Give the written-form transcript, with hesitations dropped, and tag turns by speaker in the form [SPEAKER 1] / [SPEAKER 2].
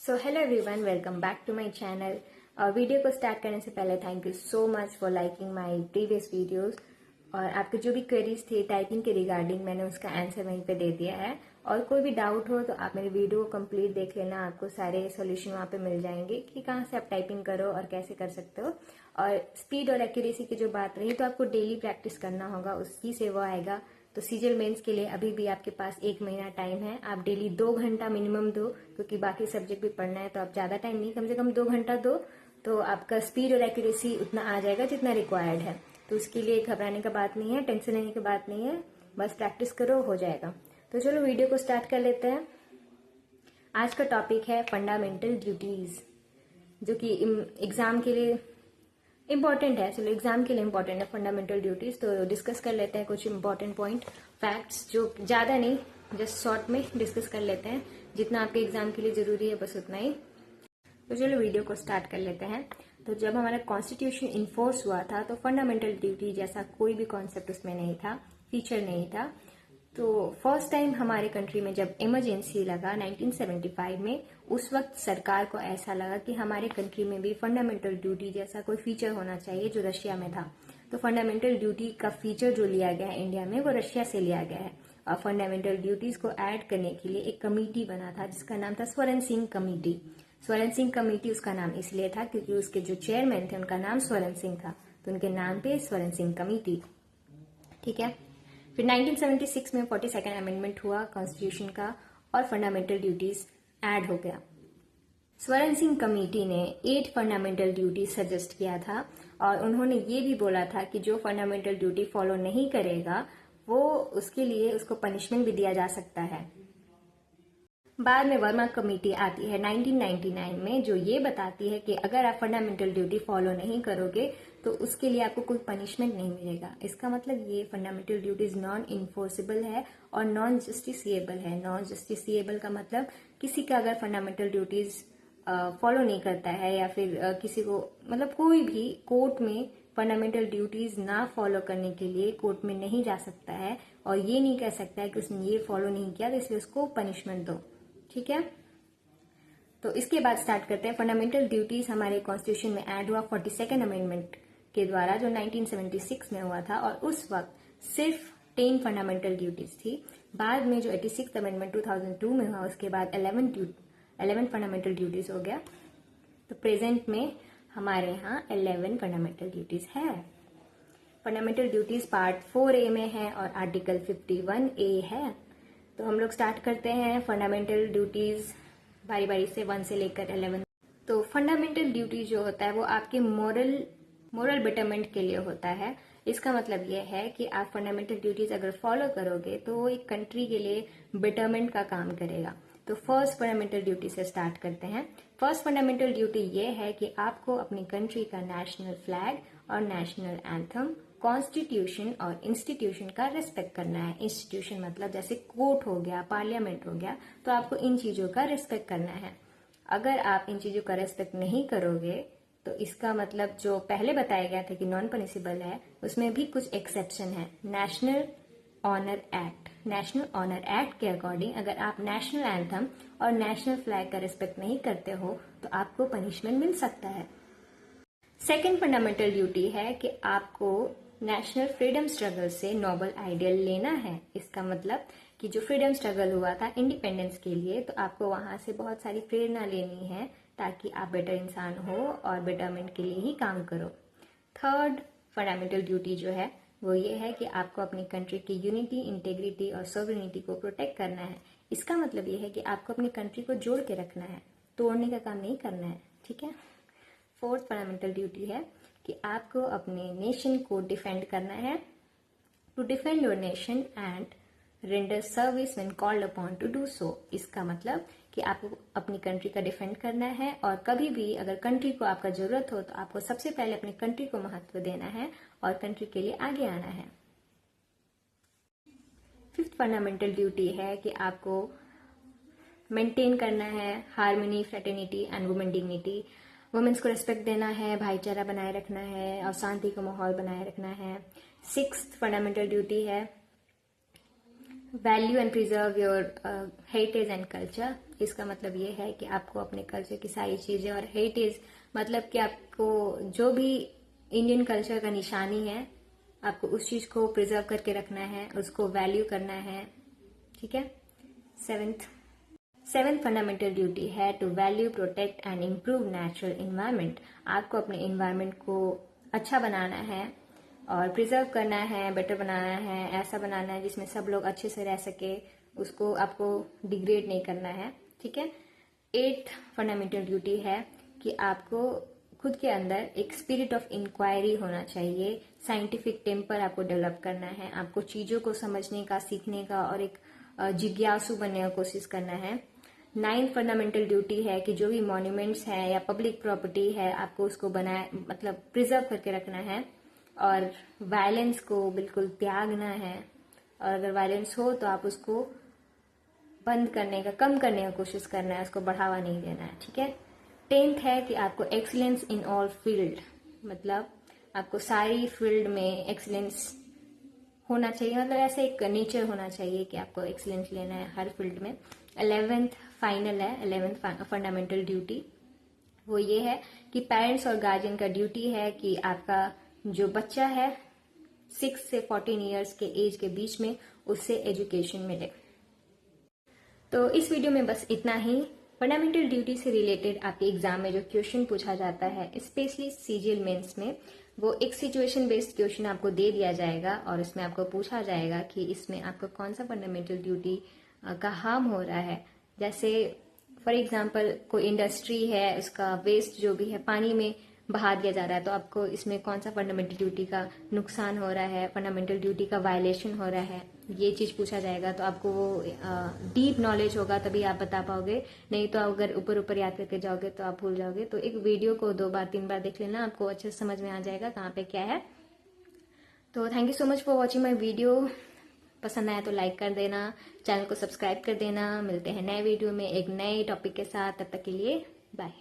[SPEAKER 1] So hello everyone, welcome back to my channel. और video को start करने से पहले thank you so much for liking my previous videos. और आपके जो भी क्वेरीज थे टाइपिंग के रिगार्डिंग, मैंने उसका आंसर वहीं पे दे दिया है। और कोई भी डाउट हो तो आप मेरे वीडियो को कंप्लीट देख लेना, आपको सारे सोल्यूशन वहाँ पे मिल जाएंगे कि कहाँ से आप टाइपिंग करो और कैसे कर सकते हो। और स्पीड और एक्यूरेसी की जो बात रही, तो आपको डेली प्रैक्टिस करना होगा, उसी से वो आएगा। तो सीजीएल मेंस के लिए अभी भी आपके पास 1 महीना टाइम है। आप डेली 2 घंटा मिनिमम दो, क्योंकि बाकी सब्जेक्ट भी पढ़ना है, तो आप ज्यादा टाइम नहीं, कम से कम 2 घंटा दो, तो आपका स्पीड और एक्यूरेसी उतना आ जाएगा जितना रिक्वायर्ड है। तो उसके लिए घबराने का बात नहीं है, टेंशन लेने की बात नहीं है, बस प्रैक्टिस करो, हो जाएगा। तो चलो वीडियो को स्टार्ट कर लेते हैं। आज का टॉपिक है फंडामेंटल ड्यूटीज, जो कि एग्जाम के लिए इंपॉर्टेंट है। चलो एग्जाम के लिए इंपॉर्टेंट है फंडामेंटल ड्यूटीज। तो डिस्कस कर लेते हैं कुछ इंपॉर्टेंट पॉइंट, फैक्ट्स, जो ज्यादा नहीं, जस्ट शॉर्ट में डिस्कस कर लेते हैं। जितना आपके एग्जाम के लिए जरूरी है बस उतना ही। तो चलो वीडियो को स्टार्ट कर लेते हैं। तो जब हमारा कॉन्स्टिट्यूशन इन्फोर्स हुआ था तो फंडामेंटल ड्यूटी जैसा कोई भी कॉन्सेप्ट उसमें नहीं था, फीचर नहीं था। तो फर्स्ट टाइम हमारे कंट्री में जब इमरजेंसी लगा 1975 में, उस वक्त सरकार को ऐसा लगा कि हमारे कंट्री में भी फंडामेंटल ड्यूटी जैसा कोई फीचर होना चाहिए जो रशिया में था। तो फंडामेंटल ड्यूटी का फीचर जो लिया गया है इंडिया में, वो रशिया से लिया गया है। और फंडामेंटल ड्यूटीज को ऐड करने के लिए एक कमेटी बना था जिसका नाम था स्वरण सिंह कमेटी। स्वरण सिंह कमेटी उसका नाम इसलिए था क्योंकि उसके जो चेयरमैन थे उनका नाम स्वरण सिंह था, तो उनके नाम पे स्वरण सिंह कमेटी। ठीक है। फिर 1976 में 42nd अमेंडमेंट हुआ कॉन्स्टिट्यूशन का और फंडामेंटल ड्यूटीज ऐड हो गया। स्वरण सिंह कमेटी ने 8 फंडामेंटल ड्यूटी सजेस्ट किया था और उन्होंने ये भी बोला था कि जो फंडामेंटल ड्यूटी फॉलो नहीं करेगा वो उसके लिए उसको पनिशमेंट भी दिया जा सकता है। बाद में वर्मा कमेटी आती है 1999 में, जो ये बताती है कि अगर आप फंडामेंटल ड्यूटी फॉलो नहीं करोगे तो उसके लिए आपको कोई पनिशमेंट नहीं मिलेगा। इसका मतलब ये फंडामेंटल ड्यूटीज नॉन इन्फोर्सेबल है और नॉन जस्टिसिएबल है। नॉन जस्टिसिएबल का मतलब किसी का अगर फंडामेंटल ड्यूटीज फॉलो नहीं करता है या फिर किसी को, मतलब कोई भी कोर्ट में फंडामेंटल ड्यूटीज ना फॉलो करने के लिए कोर्ट में नहीं जा सकता है और ये नहीं कह सकता है कि उसने ये फॉलो नहीं किया तो इसलिए उसको पनिशमेंट दो। ठीक है। तो इसके बाद स्टार्ट करते हैं। फंडामेंटल ड्यूटीज हमारे कॉन्स्टिट्यूशन में ऐड हुआ 42nd अमेंडमेंट के द्वारा, जो 1976 में हुआ था, और उस वक्त सिर्फ 10 फंडामेंटल ड्यूटीज थी। बाद में जो 86th अमेंडमेंट 2002 में हुआ, उसके बाद 11 फंडामेंटल ड्यूटीज हो गया। तो प्रेजेंट में हमारे यहाँ 11 फंडामेंटल ड्यूटीज है। फंडामेंटल ड्यूटीज पार्ट 4A में है और आर्टिकल 51A है। तो हम लोग स्टार्ट करते हैं फंडामेंटल ड्यूटीज बारी बारी से 1 से लेकर 11। तो फंडामेंटल ड्यूटी जो होता है वो आपके मोरल बेटरमेंट के लिए होता है। इसका मतलब ये है कि आप फंडामेंटल ड्यूटीज अगर फॉलो करोगे तो वो एक कंट्री के लिए बेटरमेंट का काम करेगा। तो फर्स्ट फंडामेंटल ड्यूटी से स्टार्ट करते हैं। फर्स्ट फंडामेंटल ड्यूटी ये है कि आपको अपनी कंट्री का नेशनल फ्लैग और नेशनल एंथम, कॉन्स्टिट्यूशन और इंस्टीट्यूशन का रिस्पेक्ट करना है। इंस्टीट्यूशन मतलब जैसे कोर्ट हो गया, पार्लियामेंट हो गया, तो आपको इन चीजों का रिस्पेक्ट करना है। अगर आप इन चीजों का रिस्पेक्ट नहीं करोगे तो इसका मतलब जो पहले बताया गया था कि नॉन पनिशेबल है, उसमें भी कुछ एक्सेप्शन है। नेशनल ऑनर एक्ट के अकॉर्डिंग अगर आप नेशनल एंथम और नेशनल फ्लैग का रिस्पेक्ट नहीं करते हो तो आपको पनिशमेंट मिल सकता है। सेकेंड फंडामेंटल ड्यूटी है कि आपको नेशनल फ्रीडम स्ट्रगल से नोबल आइडियल लेना है। इसका मतलब कि जो फ्रीडम स्ट्रगल हुआ था इंडिपेंडेंस के लिए, तो आपको वहां से बहुत सारी प्रेरणा लेनी है ताकि आप बेटर इंसान हो और बेटरमेंट के लिए ही काम करो। थर्ड फंडामेंटल ड्यूटी जो है वो ये है कि आपको अपनी कंट्री की यूनिटी, इंटेग्रिटी और सॉवरेनिटी को प्रोटेक्ट करना है। इसका मतलब ये है कि आपको अपनी कंट्री को जोड़ के रखना है, तोड़ने का काम नहीं करना है। ठीक है। फोर्थ फंडामेंटल ड्यूटी है कि आपको अपने नेशन को डिफेंड करना है। To defend your nation and render service when called upon to do so. इसका मतलब कि आपको अपनी कंट्री का डिफेंड करना है और कभी भी अगर कंट्री को आपका जरूरत हो तो आपको सबसे पहले अपनी कंट्री को महत्व देना है और कंट्री के लिए आगे आना है। फिफ्थ फंडामेंटल ड्यूटी है कि आपको मेंटेन करना है harmony, fraternity and women dignity. Women's को रिस्पेक्ट देना है, भाईचारा बनाए रखना है और शांति का माहौल बनाए रखना है। सिक्स्थ फंडामेंटल ड्यूटी है value and preserve your heritage and culture. इसका मतलब ये है कि आपको अपने कल्चर की सारी चीजें और हेरिटेज, मतलब कि आपको जो भी इंडियन कल्चर का निशानी है, आपको उस चीज को प्रिजर्व करके रखना है, उसको वैल्यू करना है। ठीक है। सेवेंथ फंडामेंटल ड्यूटी है to value, protect and improve natural environment. आपको अपने इन्वायरमेंट को अच्छा बनाना है और प्रिजर्व करना है, बेटर बनाना है, ऐसा बनाना है जिसमें सब लोग अच्छे से रह सके, उसको आपको डिग्रेड नहीं करना है। ठीक है। 8th फंडामेंटल ड्यूटी है कि आपको खुद के अंदर एक स्पिरिट ऑफ इंक्वायरी होना चाहिए, साइंटिफिक टेम्पर आपको डेवलप करना है, आपको चीजों को समझने का, सीखने का और एक जिज्ञासु बनने का कोशिश करना है। 9th फंडामेंटल ड्यूटी है कि जो भी मॉन्यूमेंट्स हैं या पब्लिक प्रॉपर्टी है, आपको उसको बनाए, मतलब प्रिजर्व करके रखना है और वायलेंस को बिल्कुल त्यागना है, और अगर वायलेंस हो तो आप उसको बंद करने का, कम करने का कोशिश करना है, उसको बढ़ावा नहीं देना है। ठीक है। 10th है कि आपको एक्सीलेंस इन ऑल फील्ड, मतलब आपको सारी फील्ड में एक्सीलेंस होना चाहिए, मतलब ऐसे एक नेचर होना चाहिए कि आपको एक्सीलेंस लेना है हर फील्ड में। 11th फाइनल है, 11th फंडामेंटल ड्यूटी, वो ये है कि पेरेंट्स और गार्जियन का ड्यूटी है कि आपका जो बच्चा है 6 से 14 ईयर्स के एज के बीच में, उससे एजुकेशन मिले। तो इस वीडियो में बस इतना ही। फंडामेंटल ड्यूटी से रिलेटेड आपके एग्जाम में जो क्वेश्चन पूछा जाता है, स्पेशली सीजीएल मेंस में, वो एक सिचुएशन बेस्ड क्वेश्चन आपको दे दिया जाएगा और इसमें आपको पूछा जाएगा कि इसमें आपको कौन सा फंडामेंटल ड्यूटी का हार्म हो रहा है। जैसे फॉर एग्जाम्पल कोई इंडस्ट्री है, उसका वेस्ट जो भी है पानी में बहा दिया जा रहा है, तो आपको इसमें कौन सा फंडामेंटल ड्यूटी का नुकसान हो रहा है, फंडामेंटल ड्यूटी का वायलेशन हो रहा है, ये चीज पूछा जाएगा। तो आपको वो डीप नॉलेज होगा तभी आप बता पाओगे, नहीं तो अगर ऊपर ऊपर याद करके जाओगे तो आप भूल जाओगे। तो एक वीडियो को 2 बार 3 बार देख लेना, आपको अच्छे से समझ में आ जाएगा कहाँ पे क्या है। तो thank you so much for watching my video. पसंद आया तो लाइक कर देना, चैनल को सब्सक्राइब कर देना। मिलते हैं नए वीडियो में एक नए टॉपिक के साथ, तब तक के लिए बाय।